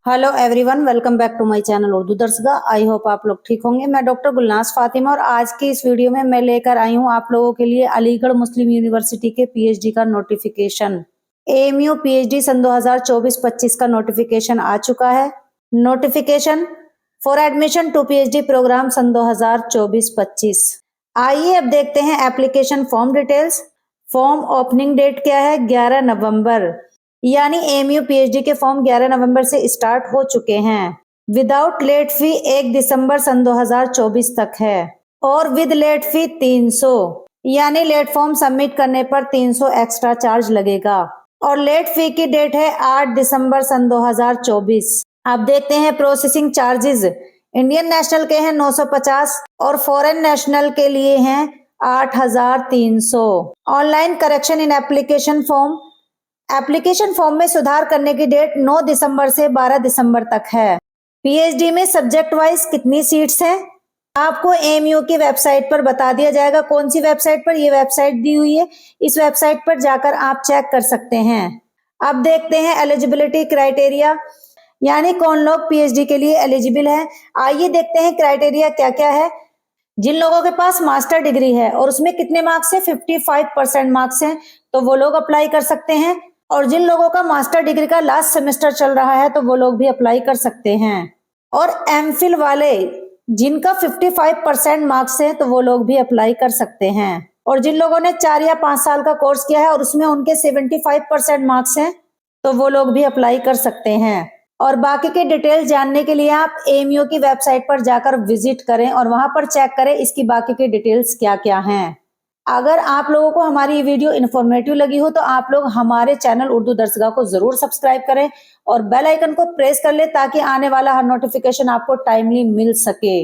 Hello everyone, welcome back to my channel Urdu Darsgah. I hope आप लोग ठीक होंगे। मैं डॉक्टर गुलनाज फातिमा और आज की इस वीडियो में मैं लेकर आई हूं आप लोगों के लिए अलीगढ़ मुस्लिम यूनिवर्सिटी के पीएचडी का नोटिफिकेशन। एएमयू पीएचडी सन 2024-25 का नोटिफिकेशन आ चुका है। Notification for admission to PhD programme सन 2024-25। आइए अब देखते हैं application form details. Form opening date क्या है? 11 नवंबर, यानी एएमयू पीएचडी के फॉर्म 11 नवंबर से स्टार्ट हो चुके हैं। विदाउट लेट फी 1 दिसंबर सन 2024 तक है और विद लेट फी 300, यानी लेट फॉर्म सबमिट करने पर 300 एक्स्ट्रा चार्ज लगेगा और लेट फी की डेट है 8 दिसंबर सन 2024। अब देखते हैं प्रोसेसिंग चार्जेस। इंडियन नेशनल के हैं 950 और फॉरेन नेशनल के लिए हैं 8300। Online correction in application form. Application form में सुधार करने की डेट 9 दिसंबर से 12 दिसंबर तक है। पीएचडी में सब्जेक्ट वाइज कितनी सीट्स हैं आपको एएमयू की वेबसाइट पर बता दिया जाएगा। कौन सी वेबसाइट पर? ये वेबसाइट दी हुई है, इस वेबसाइट पर जाकर आप चेक कर सकते हैं। अब देखते हैं एलिजिबिलिटी क्राइटेरिया, यानी कौन लोग पीएचडी के लिए एलिजिबल हैं। आइए देखते हैं क्राइटेरिया क्या क्या है। जिन लोगों के पास मास्टर डिग्री है और उसमें कितने मार्क्स है? 55% मार्क्स हैं, तो वो लोग अप्लाई कर सकते हैं। और जिन लोगों का मास्टर डिग्री का लास्ट सेमेस्टर चल रहा है तो वो लोग भी अप्लाई कर सकते हैं। और एमफिल वाले जिनका 55% मार्क्स है तो वो लोग भी अप्लाई कर सकते हैं। और जिन लोगों ने 4 या 5 साल का कोर्स किया है और उसमें उनके 75% मार्क्स हैं तो वो लोग भी अप्लाई कर सकते हैं। और बाकी के डिटेल जानने के लिए आप एएमयू की वेबसाइट पर जाकर विजिट करें और वहां पर चेक करें इसकी बाकी के डिटेल्स क्या क्या हैं। अगर आप लोगों को हमारी वीडियो इन्फॉर्मेटिव लगी हो तो आप लोग हमारे चैनल उर्दू दर्सगाह को जरूर सब्सक्राइब करें और बेल आइकन को प्रेस कर ले ताकि आने वाला हर नोटिफिकेशन आपको टाइमली मिल सके।